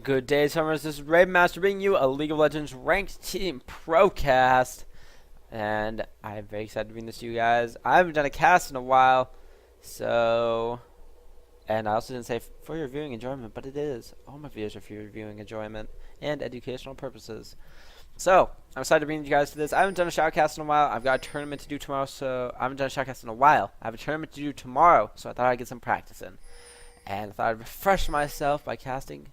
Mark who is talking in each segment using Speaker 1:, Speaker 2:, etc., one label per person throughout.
Speaker 1: Good day, Summers. This is Raabemaster bringing you a League of Legends ranked team Procast. And I'm very excited to bring this to you guys. I haven't done a cast in a while. And I also didn't say for your viewing enjoyment, but it is. All my videos are for your viewing enjoyment and educational purposes. So, I'm excited to bring you guys to this. I haven't done a shoutcast in a while. I've got a tournament to do tomorrow, so I haven't done a shoutcast in a while. I have a tournament to do tomorrow, so I thought I'd get some practice in. And I thought I'd refresh myself by casting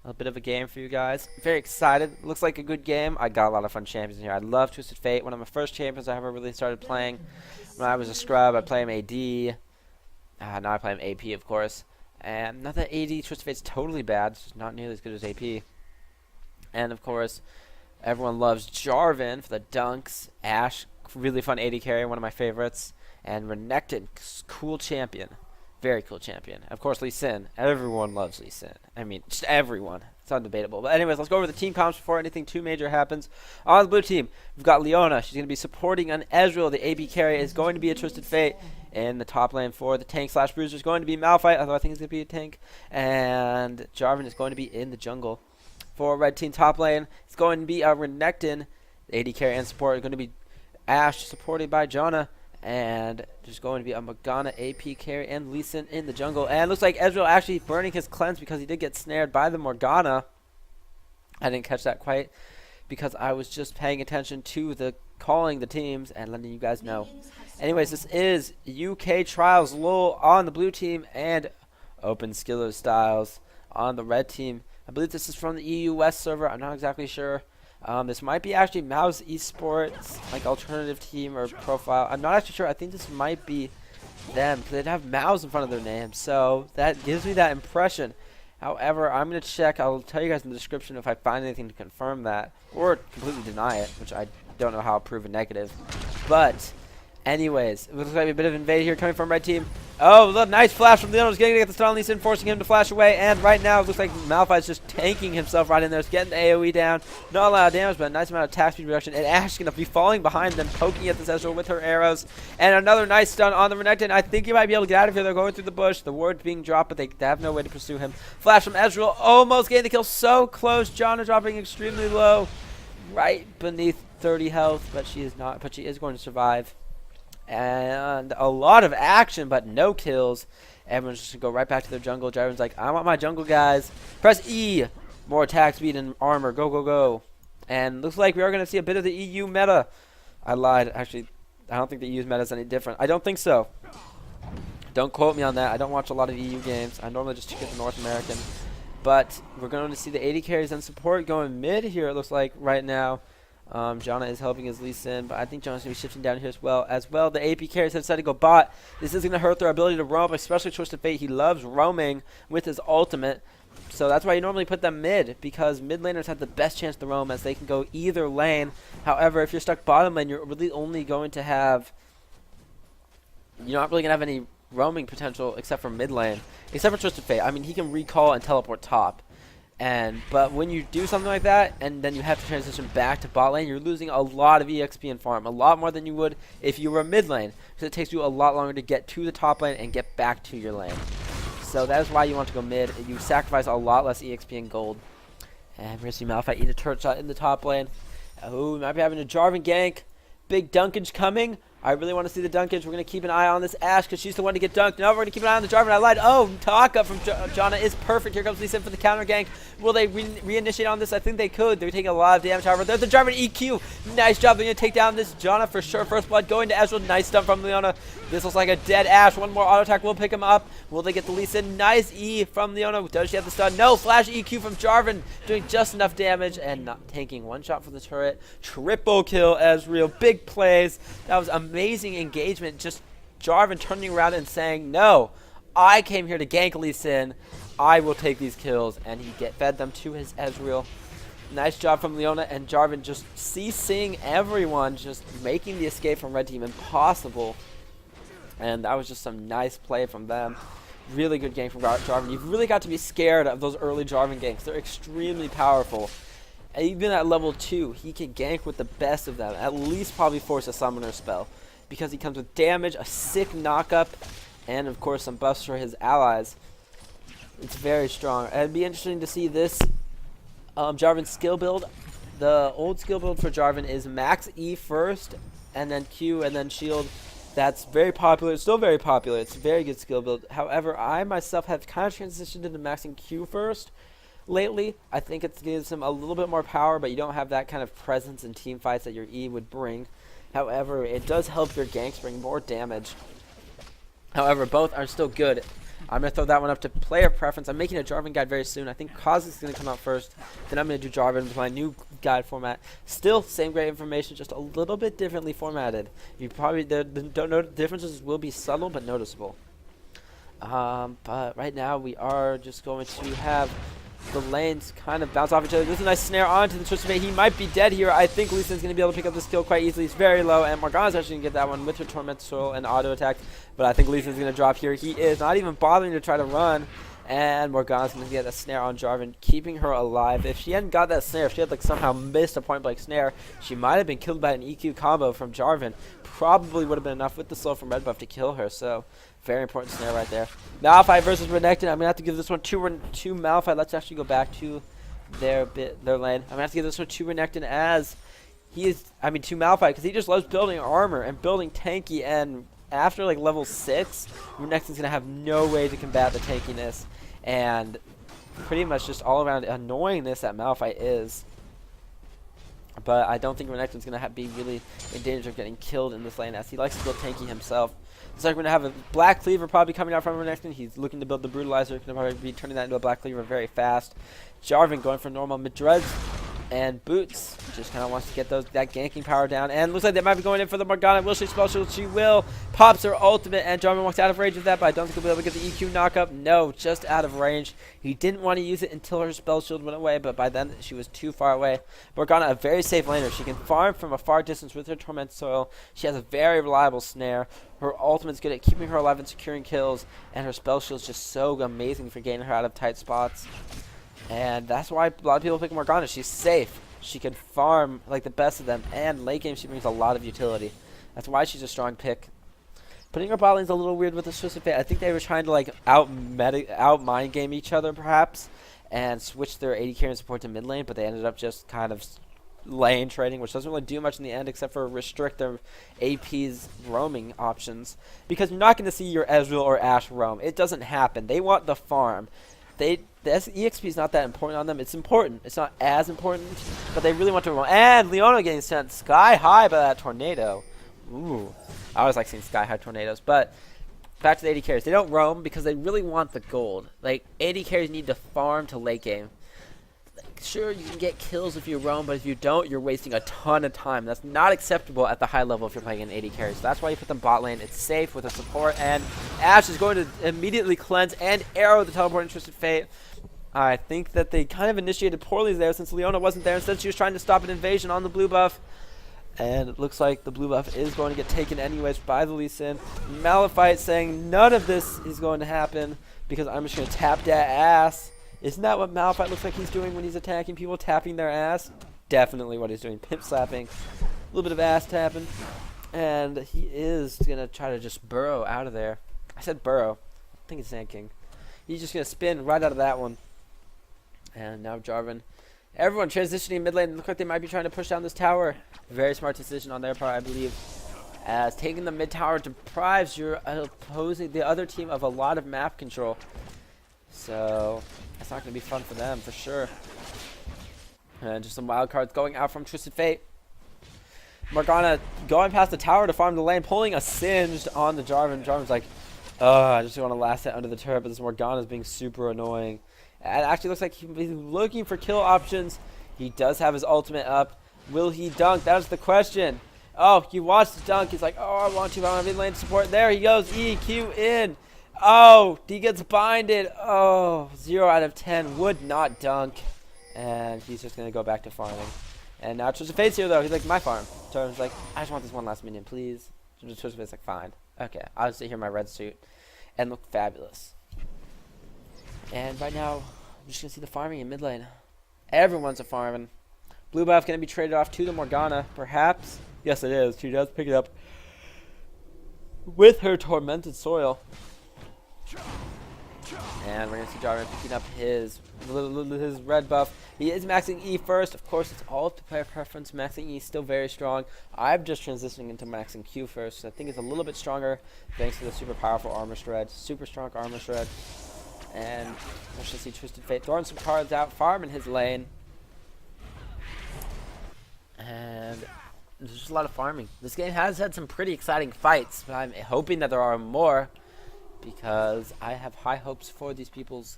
Speaker 1: a bit of a game for you guys. Very excited. Looks like a good game. I got a lot of fun champions in here. I love Twisted Fate. One of my first champions I ever really started playing. When I was a scrub, I play him AD. Now I play him AP, of course. And not that AD Twisted Fate's totally bad. It's just not nearly as good as AP. And, of course, everyone loves Jarvan for the dunks. Ashe, really fun AD carry, one of my favorites. And Renekton, cool champion. Very cool champion. Of course, Lee Sin. Everyone loves Lee Sin. I mean, just everyone. It's undebatable. But anyways, let's go over the team comps before anything too major happens. On the blue team, we've got Leona. She's going to be supporting on Ezreal. The AB carry is going to be a Twisted Fate. In the top lane for the tank / bruiser is going to be Malphite, although I think it's going to be a tank. And Jarvan is going to be in the jungle. For red team top lane, it's going to be a Renekton. The AD carry and support are going to be Ashe, supported by Janna. And there's going to be a Morgana AP carry and Lee Sin in the jungle. And it looks like Ezreal actually burning his cleanse because he did get snared by the Morgana. I didn't catch that quite because I was just paying attention to the calling the teams and letting you guys know. Anyways, this is UK Trials LOL on the blue team and Open Skiller Styles on the red team. I believe this is from the EU West server. I'm not exactly sure. This might be actually Mousesports, like alternative team or profile. I'm not actually sure. I think this might be them because they have Mouse in front of their name. So that gives me that impression. However, I'm going to check. I'll tell you guys in the description if I find anything to confirm that or completely deny it, which I don't know how I'll prove a negative. But anyways, it looks like a bit of invade here coming from red team. Oh, look, nice flash from Leona. He's getting to get the stun on Lee Sin, forcing him to flash away. And right now, it looks like Malphite's just tanking himself right in there. He's getting the AoE down. Not a lot of damage, but a nice amount of attack speed reduction. And Ashe is going to be falling behind them, poking at this Ezreal with her arrows. And another nice stun on the Renekton. I think he might be able to get out of here. They're going through the bush. The ward's being dropped, but they have no way to pursue him. Flash from Ezreal. Almost getting the kill. So close. Janna dropping extremely low. Right beneath 30 health, but she is not. But she is going to survive. And a lot of action, but no kills. Everyone's just going to go right back to their jungle. Jarvan's like, I want my jungle, guys. Press E. More attack speed and armor. Go, go, go. And looks like we are going to see a bit of the EU meta. I lied. Actually, I don't think the EU's meta is any different. I don't think so. Don't quote me on that. I don't watch a lot of EU games. I normally just get the North American. But we're going to see the AD carries and support going mid here, it looks like, right now. Janna is helping his Lee Sin, but I think Janna's going to be shifting down here as well. The AP carries have decided to go bot. This is going to hurt their ability to roam, especially Twisted Fate. He loves roaming with his ultimate. So that's why you normally put them mid, because mid laners have the best chance to roam as they can go either lane. However, if you're stuck bottom lane, you're really only going to have... You're not really going to have any roaming potential except for mid lane. Except for Twisted Fate. I mean, he can recall and teleport top. But when you do something like that, and then you have to transition back to bot lane, you're losing a lot of EXP and farm. A lot more than you would if you were mid lane. Because it takes you a lot longer to get to the top lane and get back to your lane. So that is why you want to go mid. You sacrifice a lot less EXP and gold. And we're going to see Malphite eat a turret shot in the top lane. Oh, we might be having a Jarvan gank. Big dunkage coming. I really want to see the dunkage. We're going to keep an eye on this Ashe because she's the one to get dunked. No, we're going to keep an eye on the Jarvan. I lied. Oh, Taka from Janna is perfect. Here comes Lee Sin for the counter gank. Will they reinitiate on this? I think they could. They're taking a lot of damage. However, there's the Jarvan EQ. Nice job. They're going to take down this Janna for sure. First blood going to Ezreal. Nice stun from Leona. This looks like a dead Ashe. One more auto attack will pick him up. Will they get the Lee Sin? Nice E from Leona. Does she have the stun? No. Flash EQ from Jarvan. Doing just enough damage and not tanking one shot for the turret. Triple kill Ezreal. Big plays. That was amazing engagement. Just Jarvan turning around and saying, no, I came here to gank Lee Sin. I will take these kills. And he fed them to his Ezreal. Nice job from Leona and Jarvan just CCing everyone, just making the escape from red team impossible. And that was just some nice play from them. Really good gank from Jarvan. You've really got to be scared of those early Jarvan ganks. They're extremely powerful. And even at level 2, he can gank with the best of them. At least probably force a summoner spell. Because he comes with damage, a sick knockup, and of course some buffs for his allies. It's very strong. And it'd be interesting to see this Jarvan's skill build. The old skill build for Jarvan is max E first, and then Q, and then shield. That's very popular. It's still very popular. It's a very good skill build. However, I myself have kind of transitioned into maxing Q first lately. I think it gives him a little bit more power, but you don't have that kind of presence in team fights that your E would bring. However, it does help your ganks bring more damage. However, both are still good. I'm going to throw that one up to player preference. I'm making a Jarvan guide very soon. I think Cosmic is going to come out first. Then I'm going to do Jarvan with my new guide format. Still, same great information, just a little bit differently formatted. You probably the differences will be subtle but noticeable. But right now we are just going to have the lanes kind of bounce off each other. There's a nice snare onto the Twisted Fate. He might be dead here. I think Lee Sin's going to be able to pick up this kill quite easily. He's very low, and Morgana's actually going to get that one with her Tormented Soil and auto attack. But I think Lee Sin's going to drop here. He is not even bothering to try to run, and Morgana's going to get a snare on Jarvan, keeping her alive. If she hadn't got that snare, if she had like somehow missed a point-blank snare, she might have been killed by an EQ combo from Jarvan. Probably would have been enough with the slow from Red Buff to kill her, so very important snare right there. Malphite versus Renekton. I'm going to have to give this one to Malphite. Let's actually go back to their lane. I'm going to have to give this one to Renekton as he is, to Malphite, because he just loves building armor and building tanky, and after like level 6, Renekton's going to have no way to combat the tankiness and pretty much just all around annoyingness that Malphite is. But I don't think Renekton's going to be really in danger of getting killed in this lane, as he likes to build tanky himself. Looks like we're going to have a Black Cleaver probably coming out from Renekton. He's looking to build the Brutalizer. Going to probably be turning that into a Black Cleaver very fast. Jarvan going for normal mid-dreads. And Boots just kind of wants to get that ganking power down. And looks like they might be going in for the Morgana. Will she spell shield? She will. Pops her ultimate, and Jarvan walks out of range with that, but I don't think he'll be able to get the EQ knockup. No, just out of range. He didn't want to use it until her spell shield went away, but by then she was too far away. Morgana, a very safe laner. She can farm from a far distance with her Tormented Soil. She has a very reliable snare. Her ultimate's good at keeping her alive and securing kills, and her spell shield's just so amazing for getting her out of tight spots. And that's why a lot of people pick Morgana. She's safe. She can farm like the best of them, and late game she brings a lot of utility. That's why she's a strong pick. Putting her bot lane's a little weird with the Twisted Fate. I think they were trying to like out mind game each other perhaps, and switch their AD carry and support to mid lane, but they ended up just kind of lane trading, which doesn't really do much in the end except for restrict their AP's roaming options, because you're not going to see your Ezreal or Ashe roam. It doesn't happen. They want the farm. The EXP is not that important on them. It's important. It's not as important, but they really want to roam. And Leona getting sent sky high by that tornado. Ooh, I always like seeing sky high tornadoes. But back to the AD carries. They don't roam because they really want the gold. Like, AD carries need to farm to late game. Sure, you can get kills if you roam, but if you don't, you're wasting a ton of time. That's not acceptable at the high level if you're playing an AD carry. So that's why you put them bot lane. It's safe with a support, and Ashe is going to immediately cleanse and arrow the teleporting Twisted Fate. I think that they kind of initiated poorly there since Leona wasn't there. Instead, she was trying to stop an invasion on the blue buff. And it looks like the blue buff is going to get taken anyways by the Lee Sin. Malphite saying none of this is going to happen because I'm just going to tap that ass. Isn't that what Malphite looks like he's doing when he's attacking people, tapping their ass? Definitely what he's doing, pimp slapping, a little bit of ass tapping. And he is going to try to just burrow out of there. I said burrow. I think it's Sand King. He's just going to spin right out of that one. And now Jarvan. Everyone transitioning mid lane. Look like they might be trying to push down this tower. Very smart decision on their part, I believe. As taking the mid tower deprives your the other team of a lot of map control. So that's not going to be fun for them, for sure. And just some wild cards going out from Twisted Fate. Morgana going past the tower to farm the lane, pulling a singed on the Jarvan. Jarvan's like, I just want to last hit under the turret, but this Morgana is being super annoying. And it actually looks like he's looking for kill options. He does have his ultimate up. Will he dunk? That is the question. Oh, he wants to dunk. He's like, I want to. I want to be lane support. There he goes. EQ in. Oh, he gets binded. Oh, 0 out of 10. Would not dunk. And he's just going to go back to farming. And now Twisted Fate's here, though. He's like, my farm. So he's like, I just want this one last minion, please. Twisted Fate's like, fine. Okay, I'll sit here in my red suit and look fabulous. And right now, I'm just going to see the farming in mid lane. Everyone's a farming. Blue buff going to be traded off to the Morgana, perhaps. Yes, it is. She does pick it up with her Tormented Soil. And we're going to see Jarvan picking up his red buff. He is maxing E first. Of course, it's all up to player preference. Maxing E is still very strong. I'm just transitioning into maxing Q first. So I think it's a little bit stronger thanks to the super powerful armor shred. Super strong armor shred. And let's just see Twisted Fate throwing some cards out, farming his lane. And there's just a lot of farming. This game has had some pretty exciting fights, but I'm hoping that there are more, because I have high hopes for these peoples.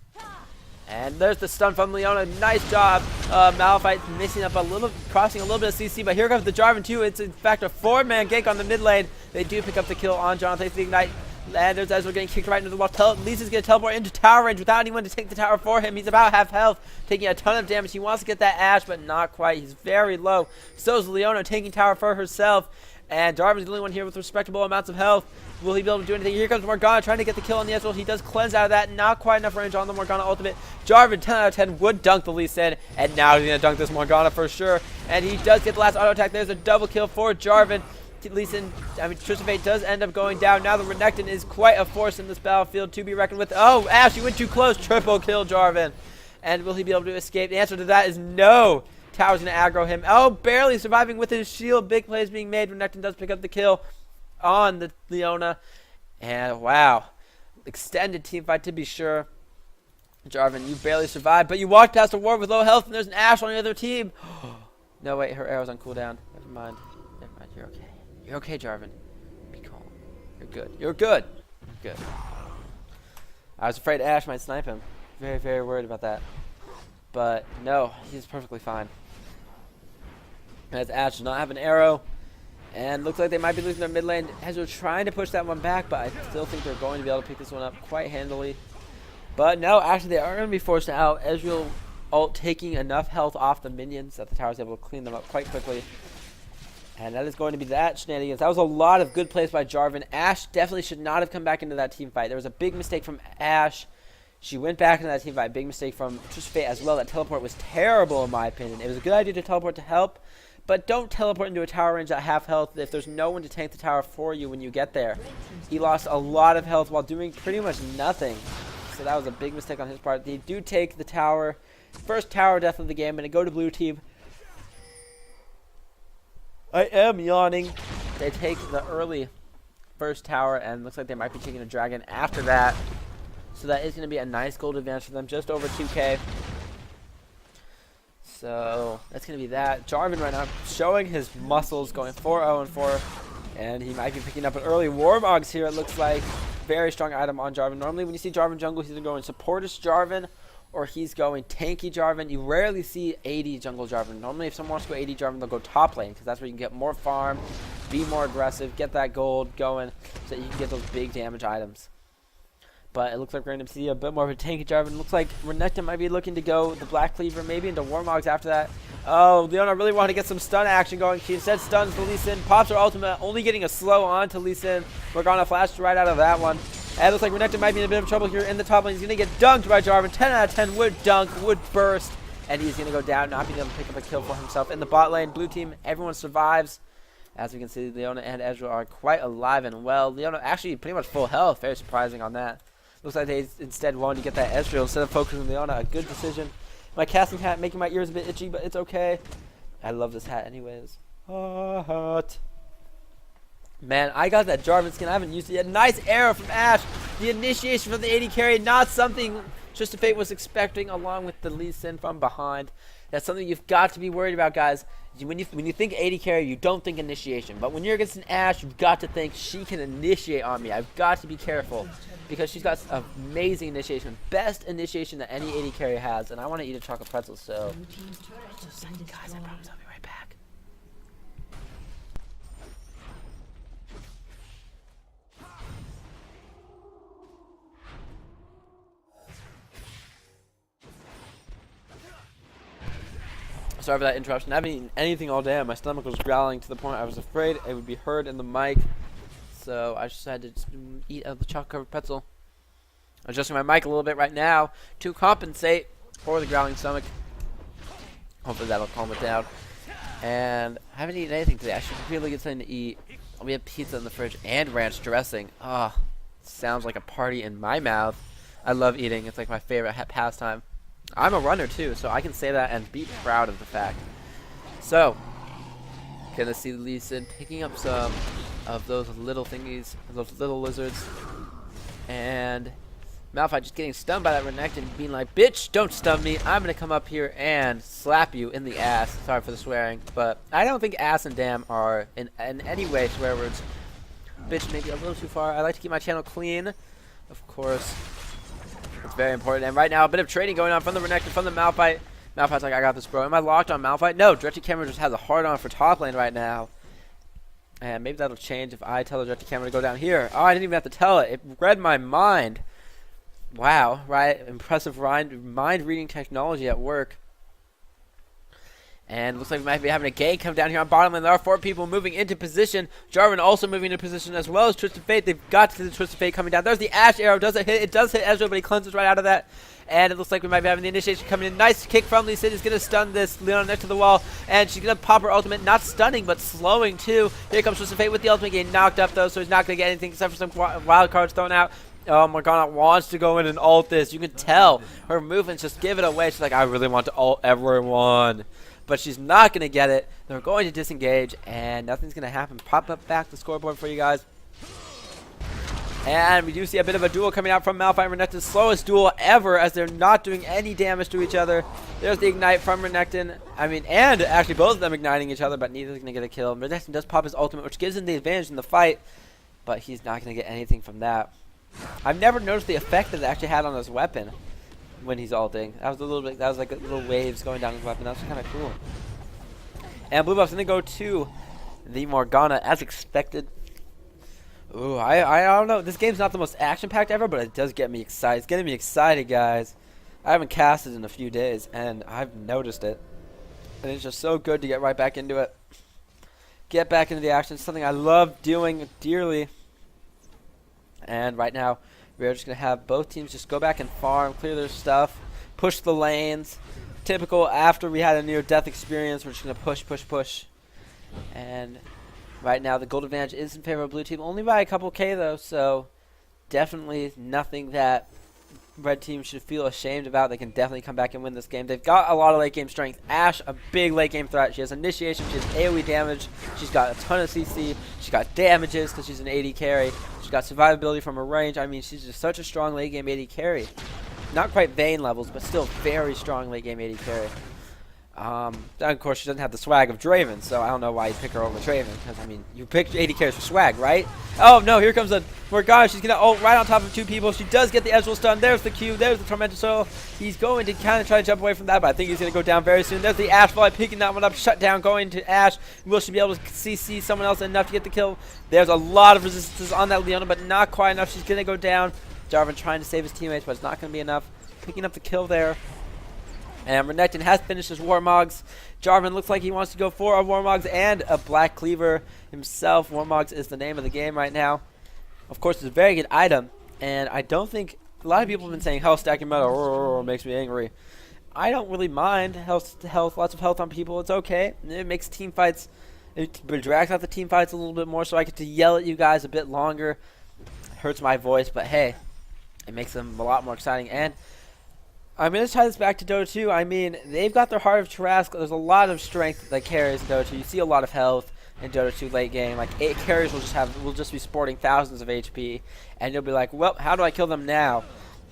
Speaker 1: And there's the stun from Leona. Nice job. Malphite missing up a little, crossing a little bit of CC, but here comes the Jarvan too. It's in fact a 4-man gank on the mid lane. They do pick up the kill on Jonathan. Thanks to the Ignite. And there's Ezreal getting kicked right into the wall. Lisa's going to teleport into tower range without anyone to take the tower for him. He's about half health, taking a ton of damage. He wants to get that Ashe, but not quite. He's very low. So is Leona taking tower for herself. And Jarvan's the only one here with respectable amounts of health. Will he be able to do anything? Here comes Morgana trying to get the kill on the Ezreal. He does cleanse out of that. Not quite enough range on the Morgana ultimate. Jarvan, 10 out of 10, would dunk the Lee Sin. And now he's going to dunk this Morgana for sure. And he does get the last auto attack. There's a double kill for Jarvan. Lee Sin, Twisted Fate does end up going down. Now the Renekton is quite a force in this battlefield to be reckoned with. Oh, Ashe, you went too close. Triple kill Jarvan. And will he be able to escape? The answer to that is no. Tower's going to aggro him. Oh, barely surviving with his shield. Big plays being made. Renekton does pick up the kill on the Leona. And wow. Extended team fight to be sure. Jarvan, you barely survived, but you walked past a ward with low health, and there's an Ashe on the other team. No, wait, her arrow's on cooldown. Never mind. Never mind, you're okay. You're okay, Jarvan. Be calm. You're good. You're good. You're good. I was afraid Ashe might snipe him. Very, very worried about that. But no, he's perfectly fine. As Ashe does not have an arrow. And looks like they might be losing their mid lane. Ezreal trying to push that one back, but I still think they're going to be able to pick this one up quite handily. But no, actually they are going to be forced out. Ezreal ult taking enough health off the minions that the tower is able to clean them up quite quickly. And that is going to be that shenanigans. That was a lot of good plays by Jarvan. Ashe definitely should not have come back into that team fight. There was a big mistake from Ashe. She went back into that team fight. Big mistake from Twisted Fate as well. That teleport was terrible in my opinion. It was a good idea to teleport to help, but don't teleport into a tower range at half health if there's no one to tank the tower for you when you get there. He lost a lot of health while doing pretty much nothing. So that was a big mistake on his part. They do take the tower. First tower death of the game, and they go to blue team. I am yawning. They take the early first tower, and looks like they might be taking a dragon after that. So that is going to be a nice gold advance for them, just over 2k. So that's going to be that. Jarvan right now showing his muscles, going 4-0-4. And he might be picking up an early Warmogs here, it looks like. Very strong item on Jarvan. Normally when you see Jarvan jungle, he's either going supportish Jarvan or he's going tanky Jarvan. You rarely see AD jungle Jarvan. Normally if someone wants to go AD Jarvan, they'll go top lane, because that's where you can get more farm, be more aggressive, get that gold going, so that you can get those big damage items. But it looks like we're going to see a bit more of a tanky Jarvan. It looks like Renekton might be looking to go the Black Cleaver, maybe into Warmogs after that. Oh, Leona really wanted to get some stun action going. She instead stuns the Lee Sin, pops her ultimate, only getting a slow on to Lee Sin. Morgana flashed right out of that one. And it looks like Renekton might be in a bit of trouble here in the top lane. He's going to get dunked by Jarvan. 10 out of 10 would dunk, would burst. And he's going to go down, not being able to pick up a kill for himself. In the bot lane, blue team, everyone survives. As we can see, Leona and Ezreal are quite alive and well. Leona actually pretty much full health. Very surprising on that. Looks like they instead wanted to get that Ezreal instead of focusing on Leona. A good decision. My casting hat making my ears a bit itchy, but it's okay. I love this hat anyways. Hot. Man, I got that Jarvan skin. I haven't used it yet. Nice arrow from Ashe. The initiation from the AD carry. Not something Twisted Fate was expecting, along with the Lee Sin from behind. That's something you've got to be worried about, guys. When you think AD carry, you don't think initiation. But when you're against an Ashe, you've got to think she can initiate on me. I've got to be careful, because she's got amazing initiation. Best initiation that any AD carry has. And I want to eat a chocolate pretzel, so just a second, guys. I promise I'll be right back. Sorry for that interruption. I haven't eaten anything all day. My stomach was growling to the point I was afraid it would be heard in the mic. So I just had to eat the chocolate-covered pretzel. I'm adjusting my mic a little bit right now to compensate for the growling stomach. Hopefully that'll calm it down. And I haven't eaten anything today. I should really get something to eat. We have pizza in the fridge and ranch dressing. Ah, sounds like a party in my mouth. I love eating. It's like my favorite pastime. I'm a runner too, so I can say that and be proud of the fact. So, gonna see Lee Sin picking up some of those little thingies, those little lizards, and Malphite just getting stunned by that Renekton, being like, "Bitch, don't stun me. I'm gonna come up here and slap you in the ass." Sorry for the swearing, but I don't think ass and damn are in any way swear words. Bitch, maybe a little too far. I like to keep my channel clean, of course. It's very important. And right now, a bit of trading going on from the Renekton, from the Malphite. Malphite's like, "I got this, bro." Am I locked on Malphite? No, Directed Camera just has a hard on for top lane right now. And maybe that'll change if I tell the Directed Camera to go down here. Oh, I didn't even have to tell it. It read my mind. Wow, right? Impressive mind reading technology at work. And looks like we might be having a gank come down here on bottom lane. There are 4 people moving into position. Jarvan also moving into position, as well as Twisted Fate. They've got to the Twisted Fate coming down. There's the Ashe arrow. Does it hit? It does hit Ezreal, but he cleanses right out of that. And it looks like we might be having the initiation coming in. Nice kick from Lee Sin. Is going to stun this Leona next to the wall. And she's going to pop her ultimate. Not stunning, but slowing too. Here comes Twisted Fate with the ultimate, getting knocked up though, so he's not going to get anything except for some wild cards thrown out. Oh, Morgana wants to go in and ult this. You can tell her movements just give it away. She's like, "I really want to ult everyone." But she's not going to get it. They're going to disengage, and nothing's going to happen. Pop up back the scoreboard for you guys. And we do see a bit of a duel coming out from Malphite and Renekton. Slowest duel ever, as they're not doing any damage to each other. There's the ignite from Renekton. I mean, and actually both of them igniting each other, but neither's going to get a kill. Renekton does pop his ultimate, which gives him the advantage in the fight, but he's not going to get anything from that. I've never noticed the effect that it actually had on his weapon when he's ulting. That was a little bit. That was like little waves going down his weapon. That was kind of cool. And blue buff's gonna go to the Morgana as expected. Ooh, I don't know. This game's not the most action-packed ever, but it does get me excited. It's getting me excited, guys. I haven't casted in a few days, and I've noticed it. And it's just so good to get right back into it. Get back into the action. It's something I love doing dearly. And right now, we're just going to have both teams just go back and farm, clear their stuff, push the lanes. Typical after we had a near-death experience, we're just going to push, push, push. And right now, the gold advantage is in favor of blue team, only by a couple K though, so definitely nothing that red team should feel ashamed about. They can definitely come back and win this game. They've got a lot of late game strength. Ashe, a big late game threat. She has initiation, she has AoE damage, she's got a ton of CC, she's got damages because she's an AD carry, she's got survivability from her range. I mean, she's just such a strong late game AD carry. Not quite Vayne levels, but still very strong late game AD carry. Of course, she doesn't have the swag of Draven, so I don't know why you pick her over Draven. Because, I mean, you pick AD carries for swag, right? Oh, no, here comes a Morgana. She's going to ult right on top of 2 people. She does get the Ezreal stun. There's the Q. There's the Tormented Soil. He's going to kind of try to jump away from that, but I think he's going to go down very soon. There's the Ashe Volley, picking that one up. Shut down, going to Ashe. Will she be able to CC someone else enough to get the kill? There's a lot of resistances on that Leona, but not quite enough. She's going to go down. Jarvan trying to save his teammates, but it's not going to be enough. Picking up the kill there. And Renekton has finished his Warmogs. Jarvan looks like he wants to go for a Warmogs and a Black Cleaver himself. Warmogs is the name of the game right now. Of course, it's a very good item. And I don't think... A lot of people have been saying health stacking meta makes me angry. I don't really mind health, lots of health on people. It's okay. It makes team fights... It drags out the team fights a little bit more, so I get to yell at you guys a bit longer. It hurts my voice, but hey, it makes them a lot more exciting. And I'm going to tie this back to Dota 2. I mean, they've got their Heart of Tarrasque. There's a lot of strength that carries in Dota 2. You see a lot of health in Dota 2 late game. Like, 8 carries will just be sporting thousands of HP. And you'll be like, well, how do I kill them now?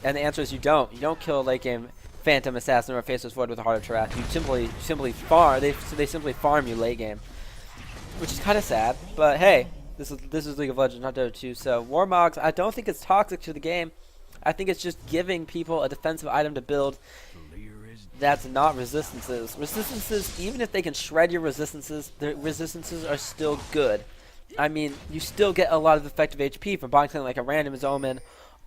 Speaker 1: And the answer is you don't. You don't kill a late game Phantom Assassin or Faceless Void with a Heart of Tarrasque. You simply farm. They simply farm you late game. Which is kind of sad. But hey, this is League of Legends, not Dota 2. So, Warmogs, I don't think it's toxic to the game. I think it's just giving people a defensive item to build that's not resistances. Resistances, even if they can shred your resistances, the resistances are still good. I mean, you still get a lot of effective HP from buying something like a random Omen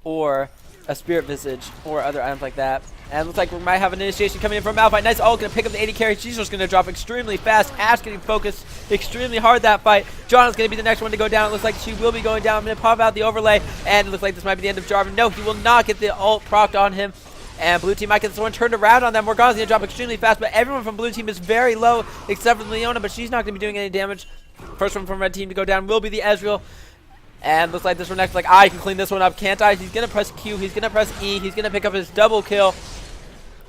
Speaker 1: or a Spirit Visage or other items like that. And it looks like we might have an initiation coming in from Malphite. Nice ult, going to pick up the 80 carry. She's just going to drop extremely fast. Ashe getting focused extremely hard that fight. John is going to be the next one to go down. It looks like she will be going down. I'm going to pop out the overlay. And it looks like this might be the end of Jarvan. No, he will not get the ult procced on him. And blue team might get this one turned around on them. Morgana's going to drop extremely fast, but everyone from blue team is very low except for Leona, but she's not going to be doing any damage. First one from red team to go down will be the Ezreal. And looks like this Renekton's like, I can clean this one up, can't I? He's going to press Q. He's going to press E. He's going to pick up his double kill.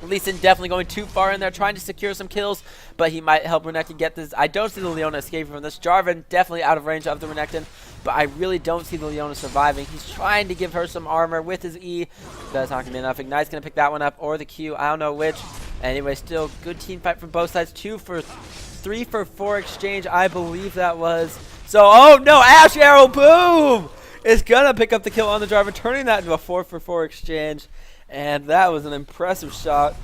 Speaker 1: Lee Sin definitely going too far in there, trying to secure some kills, but he might help Renekton get this. I don't see the Leona escaping from this. Jarvan definitely out of range of the Renekton, but I really don't see the Leona surviving. He's trying to give her some armor with his E. That's not going to be enough. Ignite's going to pick that one up, or the Q. I don't know which. Anyway, still good team fight from both sides. 3 for 4 exchange, I believe that was. So, oh no, Ash Arrow, boom! Is going to pick up the kill on the Jarvan, turning that into a 4 for 4 exchange. And that was an impressive shot.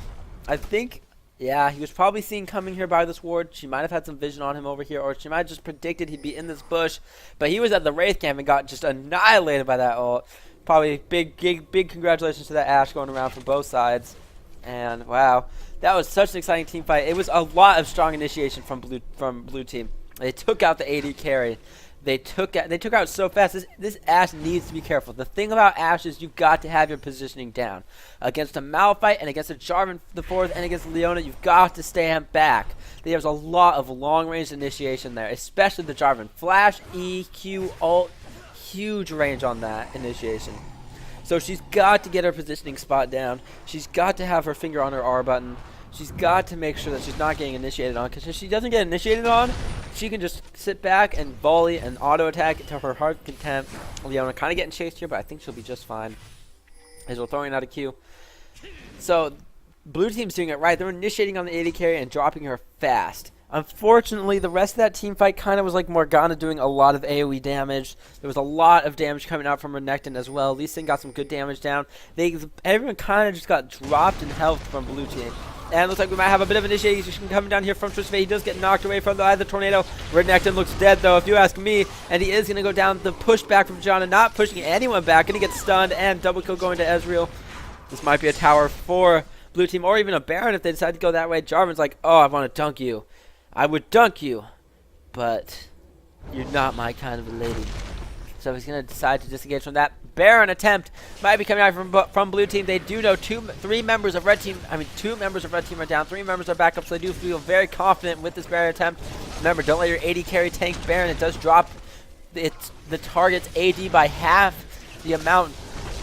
Speaker 1: I think, yeah, he was probably seen coming here by this ward. She might have had some vision on him over here, or she might have just predicted he'd be in this bush. But he was at the Wraith camp and got just annihilated by that ult. Probably big congratulations to that Ashe going around for both sides. And wow, that was such an exciting team fight. It was a lot of strong initiation from blue team. They took out the AD carry. They took out so fast. This Ashe needs to be careful. The thing about Ashe is you've got to have your positioning down. Against a Malphite and against a Jarvan the 4th and against Leona, you've got to stand back. There's a lot of long-range initiation there, especially the Jarvan. Flash, E, Q, ult, huge range on that initiation. So she's got to get her positioning spot down. She's got to have her finger on her R button. She's got to make sure that she's not getting initiated on, because if she doesn't get initiated on, she can just sit back and volley and auto attack to her heart's content. Leona kind of getting chased here, but I think she'll be just fine. As we're throwing out a Q. So blue team's doing it right. They're initiating on the AD carry and dropping her fast. Unfortunately, the rest of that team fight kind of was like Morgana doing a lot of AoE damage. There was a lot of damage coming out from Renekton as well. Lee Sin got some good damage down. Everyone kind of just got dropped in health from blue team. And it looks like we might have a bit of initiation coming down here from Twisted. He does get knocked away from the eye of the tornado. Renekton looks dead, though, if you ask me. And he is going to go down the push back from Janna, not pushing anyone back. And he gets stunned, and double kill going to Ezreal. This might be a tower for blue team, or even a Baron if they decide to go that way. Jarvan's like, oh, I want to dunk you. I would dunk you, but you're not my kind of a lady. So he's going to decide to disengage from that. Baron attempt might be coming out from blue team. They do know two members of red team are down. 3 members are back up, so they do feel very confident with this Baron attempt. Remember, don't let your AD carry tank Baron. It does drop the target's AD by half the amount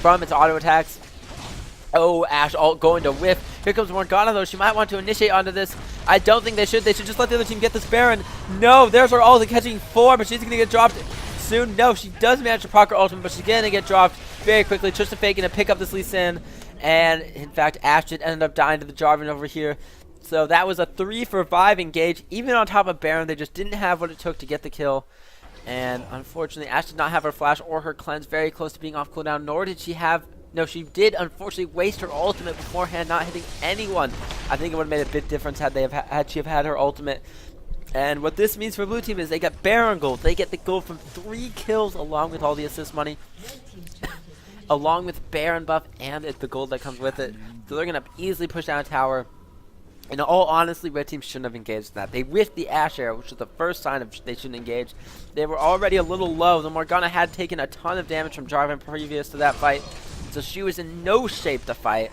Speaker 1: from its auto attacks. Oh, Ashe ult going to whiff. Here comes Morgana, though. She might want to initiate onto this. I don't think they should. They should just let the other team get this Baron. No, there's her ult catching 4, but she's going to get dropped soon. No, she does manage to proc her ultimate, but she's going to get dropped very quickly. Trista Fake going to pick up this Lee Sin. And, in fact, Ashe did end up dying to the Jarvan over here. So that was a 3 for 5 engage. Even on top of Baron, they just didn't have what it took to get the kill. And, unfortunately, Ashe did not have her flash or her cleanse very close to being off cooldown, nor did she have... No, she did unfortunately waste her ultimate beforehand, not hitting anyone. I think it would have made a big difference had she have had her ultimate. And what this means for blue team is they get Baron gold. They get the gold from 3 kills along with all the assist money, along with Baron buff and the gold that comes with it. So they're gonna easily push down a tower. And all honestly, red team shouldn't have engaged in that. They whiffed the Ashe arrow, which was the first sign of they shouldn't engage. They were already a little low. The Morgana had taken a ton of damage from Jarvan previous to that fight. So she was in no shape to fight.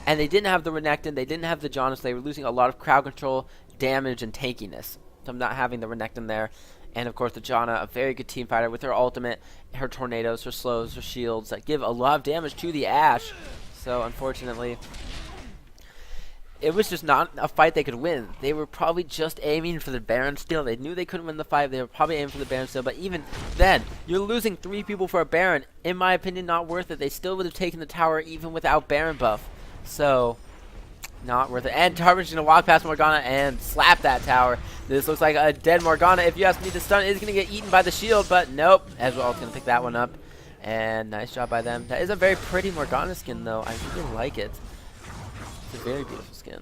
Speaker 1: And they didn't have the Renekton, they didn't have the Jonas. They were losing a lot of crowd control, damage, and tankiness from not having the Renekton there. And of course the Janna, a very good team fighter with her ultimate, her tornadoes, her slows, her shields that give a lot of damage to the Ashe. So unfortunately, it was just not a fight they could win. They were probably just aiming for the Baron steal. They knew they couldn't win the fight. They were probably aiming for the Baron steal. But even then, you're losing 3 people for a Baron. In my opinion, not worth it. They still would have taken the tower even without Baron buff. So, not worth it. And Jarvan's going to walk past Morgana and slap that tower. This looks like a dead Morgana. If you ask me, the stun is going to get eaten by the shield. But nope. Ezreal's going to pick that one up. And nice job by them. That is a very pretty Morgana skin, though. I really like it. It's a very beautiful skin.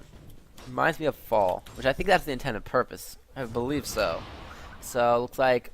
Speaker 1: Reminds me of Fall, which I think that's the intended purpose. I believe so. So, looks like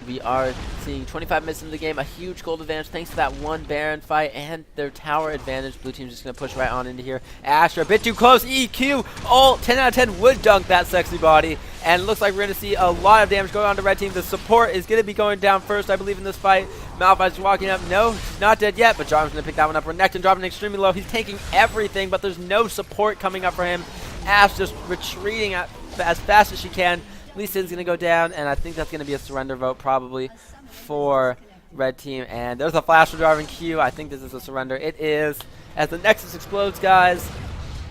Speaker 1: we are seeing 25 minutes into the game. A huge gold advantage thanks to that one Baron fight and their tower advantage. Blue team's just going to push right on into here. Ashe a bit too close. EQ. Oh, 10 out of 10 would dunk that sexy body. And it looks like we're going to see a lot of damage going on to red team. The support is going to be going down first, I believe, in this fight. Malphite's walking up. No, he's not dead yet, but Jarvan's going to pick that one up. Renekton dropping extremely low. He's taking everything, but there's no support coming up for him. Ashe just retreating as fast as she can. Lee Sin's going to go down, and I think that's going to be a surrender vote probably for red team. And there's a flash from Jarvan Q. I think this is a surrender. It is. As the Nexus explodes, guys.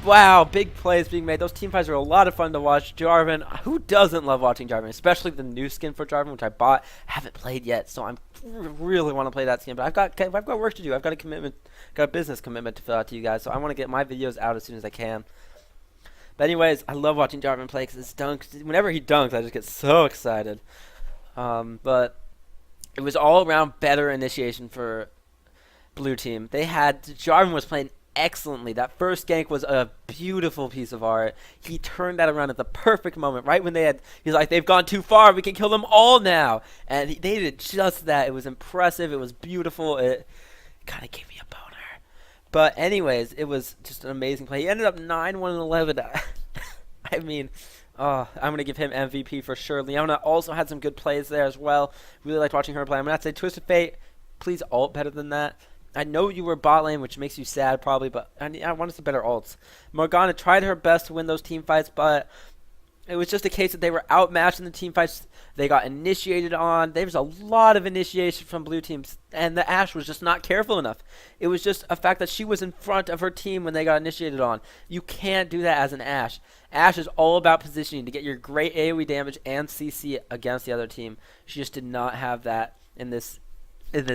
Speaker 1: Wow, big plays being made. Those team fights are a lot of fun to watch. Jarvan, who doesn't love watching Jarvan? Especially the new skin for Jarvan, which I bought. Haven't played yet, so I really want to play that skin. But I've got work to do. I've got a business commitment to fill out to you guys. So I want to get my videos out as soon as I can. But anyways, I love watching Jarvan play because his dunks. Whenever he dunks, I just get so excited. But it was all around better initiation for blue team. Jarvan was playing excellently. That first gank was a beautiful piece of art. He turned that around at the perfect moment, right when he's like, they've gone too far, we can kill them all now. And they did just that. It was impressive. It was beautiful. It kind of gave me a boner. But anyways, it was just an amazing play. He ended up 9-1-11. I mean, I'm going to give him MVP for sure. Leona also had some good plays there as well. Really liked watching her play. I'm going to have to say Twisted Fate, please ult better than that. I know you were bot lane, which makes you sad probably, but I want to see better ults. Morgana tried her best to win those team fights, but it was just a case that they were outmatched in the team fights. They got initiated on. There was a lot of initiation from blue teams, and the Ashe was just not careful enough. It was just a fact that she was in front of her team when they got initiated on. You can't do that as an Ashe. Ashe is all about positioning to get your great AoE damage and CC against the other team. She just did not have that in this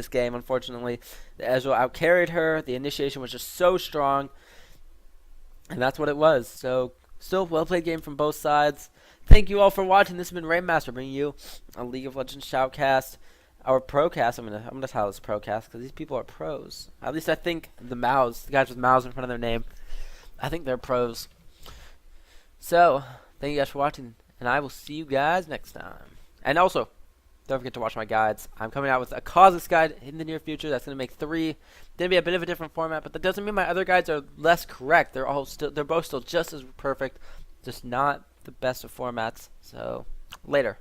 Speaker 1: game, unfortunately. The Ezreal outcarried her. The initiation was just so strong, and that's what it was. So, still well-played game from both sides. Thank you all for watching. This has been Raabemaster bringing you a League of Legends shoutcast. Our Procast. I'm gonna title this Procast because these people are pros. At least I think the guys with Mouse in front of their name, I think they're pros. So, thank you guys for watching, and I will see you guys next time. And also, don't forget to watch my guides. I'm coming out with a Kha'Zix guide in the near future. That's going to make 3. It's going to be a bit of a different format, but that doesn't mean my other guides are less correct. They're both still just as perfect, just not the best of formats. So, later.